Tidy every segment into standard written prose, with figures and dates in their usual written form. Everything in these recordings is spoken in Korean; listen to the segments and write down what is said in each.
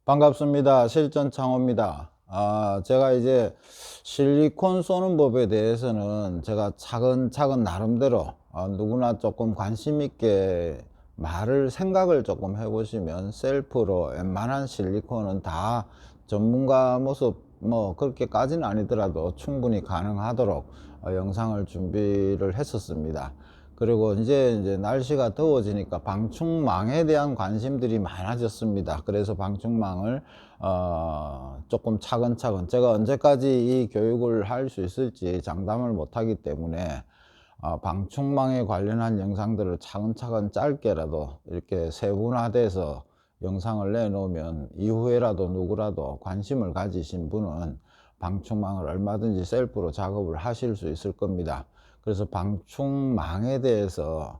반갑습니다. 실전창호입니다. 제가 이제 실리콘 쏘는 법에 대해서는 제가 차근차근 나름대로 누구나 조금 관심 있게 생각을 조금 해보시면 셀프로 웬만한 실리콘은 다 전문가 모습 뭐 그렇게까지는 아니더라도 충분히 가능하도록 영상을 준비를 했었습니다. 그리고 이제 날씨가 더워지니까 방충망에 대한 관심들이 많아졌습니다. 그래서 방충망을 조금 차근차근, 제가 언제까지 이 교육을 할 수 있을지 장담을 못 하기 때문에 방충망에 관련한 영상들을 차근차근 짧게라도 이렇게 세분화돼서 영상을 내놓으면 이후에라도 누구라도 관심을 가지신 분은 방충망을 얼마든지 셀프로 작업을 하실 수 있을 겁니다. 그래서 방충망에 대해서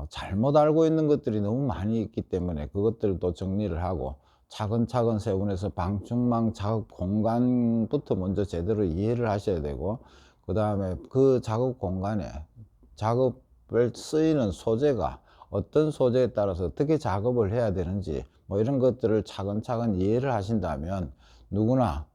잘못 알고 있는 것들이 너무 많이 있기 때문에 그것들도 정리를 하고 차근차근 세분해서 방충망 작업 공간부터 먼저 제대로 이해를 하셔야 되고, 그 다음에 그 작업 공간에 작업을 쓰이는 소재가 어떤 소재에 따라서 어떻게 작업을 해야 되는지 뭐 이런 것들을 차근차근 이해를 하신다면 누구나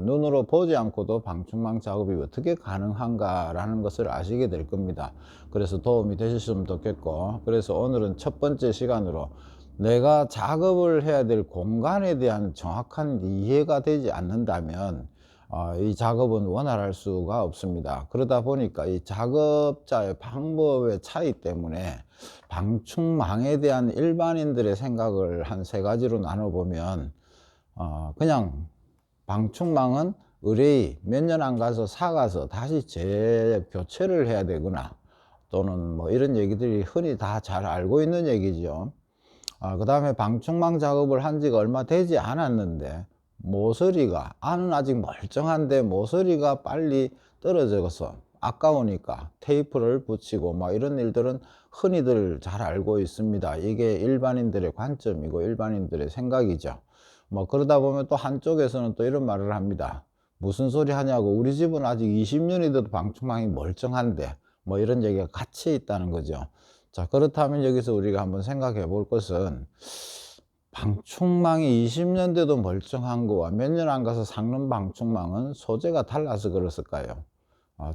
눈으로 보지 않고도 방충망 작업이 어떻게 가능한가 라는 것을 아시게 될 겁니다. 그래서 도움이 되셨으면 좋겠고, 그래서 오늘은 첫 번째 시간으로 내가 작업을 해야 될 공간에 대한 정확한 이해가 되지 않는다면 이 작업은 원활할 수가 없습니다. 그러다 보니까 이 작업자의 방법의 차이 때문에 방충망에 대한 일반인들의 생각을 한 세 가지로 나눠보면, 그냥 방충망은 의뢰이 몇 년 안 가서 사가서 다시 재교체를 해야 되거나, 또는 뭐 이런 얘기들이 흔히 다 잘 알고 있는 얘기죠. 그 다음에 방충망 작업을 한 지가 얼마 되지 않았는데 모서리가, 안은 아직 멀쩡한데 모서리가 빨리 떨어져서 아까우니까 테이프를 붙이고 뭐 이런 일들은 흔히들 잘 알고 있습니다. 이게 일반인들의 관점이고 일반인들의 생각이죠. 뭐 그러다 보면 또 한쪽에서는 또 이런 말을 합니다. 무슨 소리 하냐고, 우리 집은 아직 20년이 돼도 방충망이 멀쩡한데, 뭐 이런 얘기가 같이 있다는 거죠. 자, 그렇다면 여기서 우리가 한번 생각해 볼 것은, 방충망이 20년 돼도 멀쩡한 거와 몇 년 안 가서 삭는 방충망은 소재가 달라서 그랬을까요?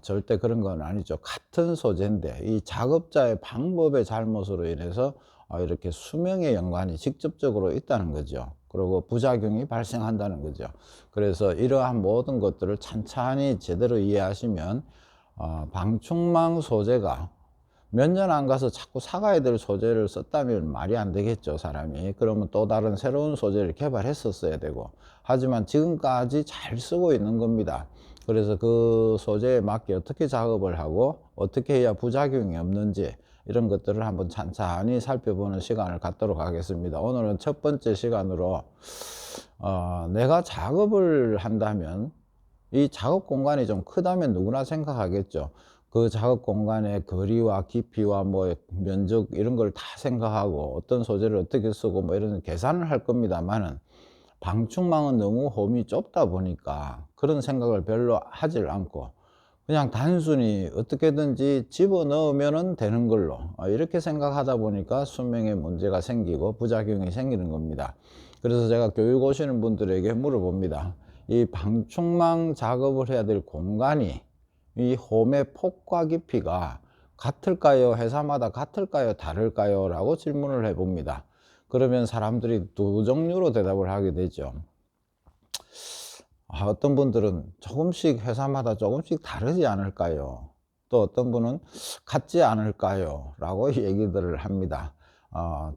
절대 그런 건 아니죠. 같은 소재인데 이 작업자의 방법의 잘못으로 인해서 이렇게 수명의 연관이 직접적으로 있다는 거죠. 그리고 부작용이 발생한다는 거죠. 그래서 이러한 모든 것들을 찬찬히 제대로 이해하시면 방충망 소재가 몇 년 안 가서 자꾸 사가야 될 소재를 썼다면 말이 안 되겠죠, 사람이. 그러면 또 다른 새로운 소재를 개발했었어야 되고, 하지만 지금까지 잘 쓰고 있는 겁니다. 그래서 그 소재에 맞게 어떻게 작업을 하고 어떻게 해야 부작용이 없는지, 이런 것들을 한번 찬찬히 살펴보는 시간을 갖도록 하겠습니다. 오늘은 첫 번째 시간으로 내가 작업을 한다면, 이 작업 공간이 좀 크다면 누구나 생각하겠죠. 그 작업 공간의 거리와 깊이와 뭐 면적 이런 걸 다 생각하고 어떤 소재를 어떻게 쓰고 뭐 이런 계산을 할 겁니다만은, 방충망은 너무 홈이 좁다 보니까 그런 생각을 별로 하질 않고 그냥 단순히 어떻게든지 집어넣으면 되는 걸로 이렇게 생각하다 보니까 수명에 문제가 생기고 부작용이 생기는 겁니다. 그래서 제가 교육 오시는 분들에게 물어봅니다. 이 방충망 작업을 해야 될 공간이, 이 홈의 폭과 깊이가 같을까요? 회사마다 같을까요? 다를까요? 라고 질문을 해봅니다. 그러면 사람들이 두 종류로 대답을 하게 되죠. 어떤 분들은 조금씩 회사마다 조금씩 다르지 않을까요? 또 어떤 분은 같지 않을까요? 라고 얘기들을 합니다.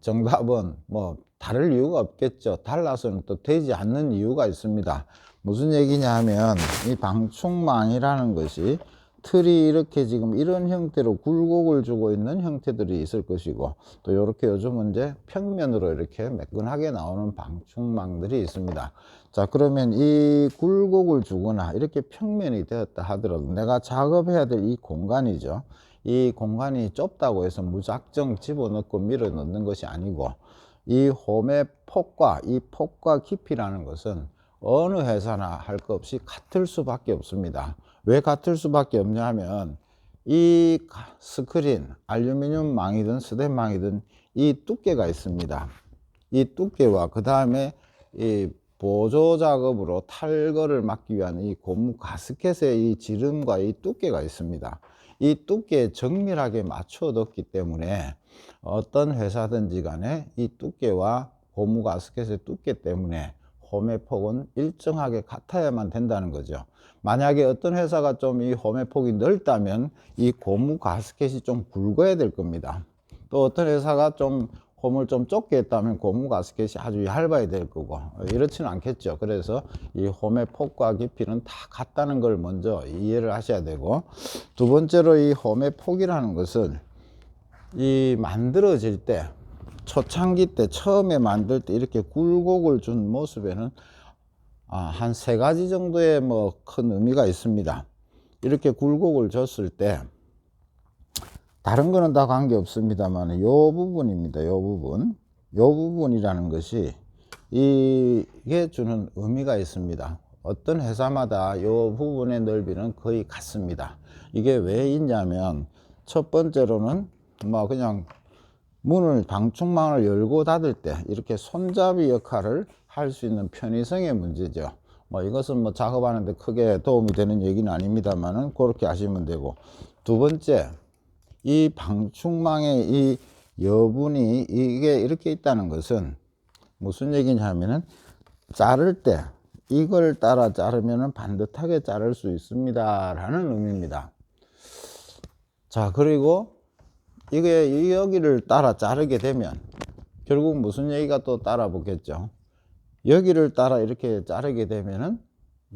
정답은 뭐 다를 이유가 없겠죠. 달라서는 또 되지 않는 이유가 있습니다. 무슨 얘기냐 하면, 이 방충망이라는 것이 틀이 이렇게 지금 이런 형태로 굴곡을 주고 있는 형태들이 있을 것이고, 또 이렇게 요즘은 이제 평면으로 이렇게 매끈하게 나오는 방충망들이 있습니다. 자, 그러면 이 굴곡을 주거나 이렇게 평면이 되었다 하더라도 내가 작업해야 될 이 공간이죠. 이 공간이 좁다고 해서 무작정 집어넣고 밀어 넣는 것이 아니고, 이 홈의 폭과 이 폭과 깊이라는 것은 어느 회사나 할 것 없이 같을 수밖에 없습니다. 왜 같을 수밖에 없냐 하면, 이 스크린, 알루미늄 망이든 스텐망이든 이 두께가 있습니다. 이 두께와 그 다음에 이 보조 작업으로 탈거를 막기 위한 이 고무 가스켓의 이 지름과 이 두께가 있습니다. 이 두께에 정밀하게 맞춰 뒀기 때문에 어떤 회사든지 간에 이 두께와 고무 가스켓의 두께 때문에 홈의 폭은 일정하게 같아야만 된다는 거죠. 만약에 어떤 회사가 좀 이 홈의 폭이 넓다면 이 고무 가스켓이 좀 굵어야 될 겁니다. 또 어떤 회사가 좀 홈을 좀 좁게 했다면 고무 가스켓이 아주 얇아야 될 거고 이렇지는 않겠죠. 그래서 이 홈의 폭과 깊이는 다 같다는 걸 먼저 이해를 하셔야 되고, 두 번째로 이 홈의 폭이라는 것은 이 만들어질 때 초창기 때 처음에 만들 때 이렇게 굴곡을 준 모습에는 한 세 가지 정도의 뭐 큰 의미가 있습니다. 이렇게 굴곡을 줬을 때 다른 거는 다 관계 없습니다만 요 부분입니다. 요 부분이라는 것이 이게 주는 의미가 있습니다. 어떤 회사마다 요 부분의 넓이는 거의 같습니다. 이게 왜 있냐면, 첫 번째로는 뭐 그냥 문을 방충망을 열고 닫을 때 이렇게 손잡이 역할을 할 수 있는 편의성의 문제죠. 뭐 이것은 뭐 작업하는데 크게 도움이 되는 얘기는 아닙니다만은 그렇게 하시면 되고, 두 번째, 이 방충망의 이 여분이 이게 이렇게 있다는 것은 무슨 얘기냐면은 자를 때 이걸 따라 자르면은 반듯하게 자를 수 있습니다 라는 의미입니다. 자, 그리고 이게 여기를 따라 자르게 되면 결국 무슨 얘기가 또 따라 붙겠죠. 여기를 따라 이렇게 자르게 되면은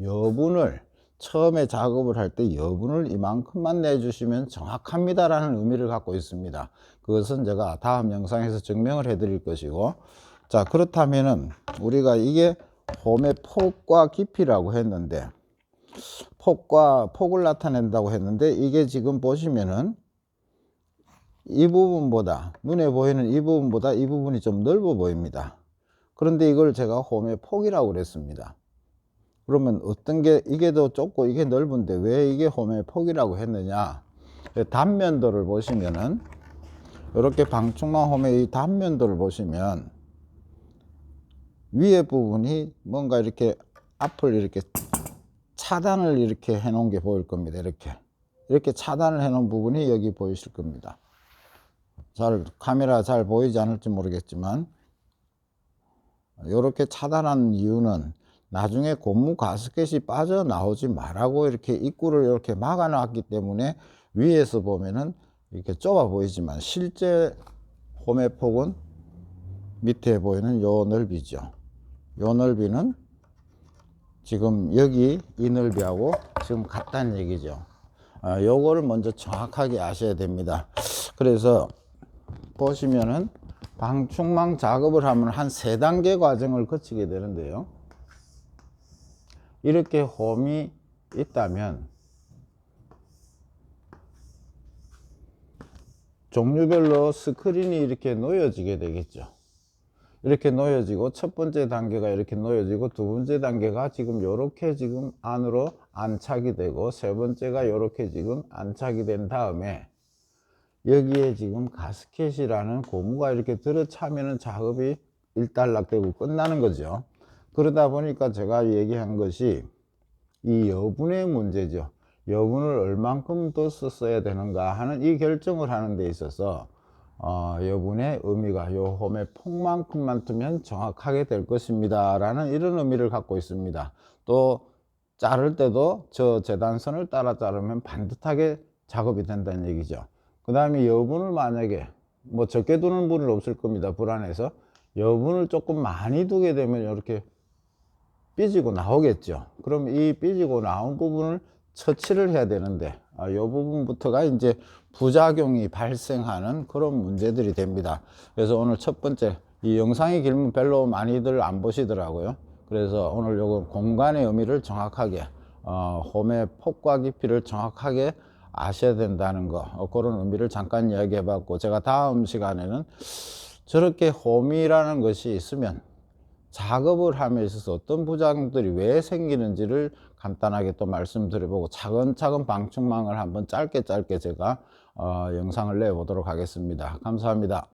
여분을 처음에 작업을 할 때 여분을 이만큼만 내주시면 정확합니다 라는 의미를 갖고 있습니다. 그것은 제가 다음 영상에서 증명을 해 드릴 것이고, 자, 그렇다면은 우리가 이게 홈의 폭과 깊이라고 했는데, 폭을 나타낸다고 했는데, 이게 지금 보시면은 이 부분보다, 눈에 보이는 이 부분보다 이 부분이 좀 넓어 보입니다. 그런데 이걸 제가 홈의 폭이라고 그랬습니다. 그러면 어떤 게, 이게 더 좁고 이게 넓은데 왜 이게 홈의 폭이라고 했느냐? 단면도를 보시면은, 이렇게 방충망 홈의 이 단면도를 보시면 위에 부분이 뭔가 이렇게 앞을 이렇게 차단을 이렇게 해 놓은 게 보일 겁니다. 이렇게 차단을 해 놓은 부분이 여기 보이실 겁니다. 카메라 잘 보이지 않을지 모르겠지만, 이렇게 차단한 이유는 나중에 고무 가스켓이 빠져나오지 말라고 이렇게 입구를 이렇게 막아 놨기 때문에 위에서 보면은 이렇게 좁아 보이지만 실제 홈의 폭은 밑에 보이는 요 넓이죠. 요 넓이는 지금 여기 이 넓이하고 지금 같다는 얘기죠. 요거를 먼저 정확하게 아셔야 됩니다. 그래서 보시면은 방충망 작업을 하면 한 3단계 과정을 거치게 되는데요. 이렇게 홈이 있다면 종류별로 스크린이 이렇게 놓여지게 되겠죠. 이렇게 놓여지고 첫 번째 단계가 이렇게 놓여지고 두 번째 단계가 지금 요렇게 지금 안으로 안착이 되고 세 번째가 요렇게 지금 안착이 된 다음에 여기에 지금 가스켓이라는 고무가 이렇게 들어차면은 작업이 일단락되고 끝나는 거죠. 그러다 보니까 제가 얘기한 것이 이 여분의 문제죠. 여분을 얼만큼 더 썼어야 되는가 하는 이 결정을 하는 데 있어서 여분의 의미가 요 홈의 폭만큼만 두면 정확하게 될 것입니다 라는 이런 의미를 갖고 있습니다. 또 자를 때도 저 재단선을 따라 자르면 반듯하게 작업이 된다는 얘기죠. 그 다음에 여분을 만약에 뭐 적게 두는 분은 없을 겁니다. 불안해서. 여분을 조금 많이 두게 되면 이렇게 삐지고 나오겠죠. 그럼 이 삐지고 나온 부분을 처치를 해야 되는데 이 부분부터가 이제 부작용이 발생하는 그런 문제들이 됩니다. 그래서 오늘 첫 번째, 이 영상이 길면 별로 많이들 안 보시더라고요. 그래서 오늘 요거 공간의 의미를 정확하게 홈의 폭과 깊이를 정확하게 아셔야 된다는 거, 그런 의미를 잠깐 이야기해 봤고, 제가 다음 시간에는 저렇게 홈이라는 것이 있으면 작업을 함에 있어서 어떤 부작용들이 왜 생기는지를 간단하게 또 말씀드려보고 차근차근 방충망을 한번 짧게 제가 영상을 내보도록 하겠습니다. 감사합니다.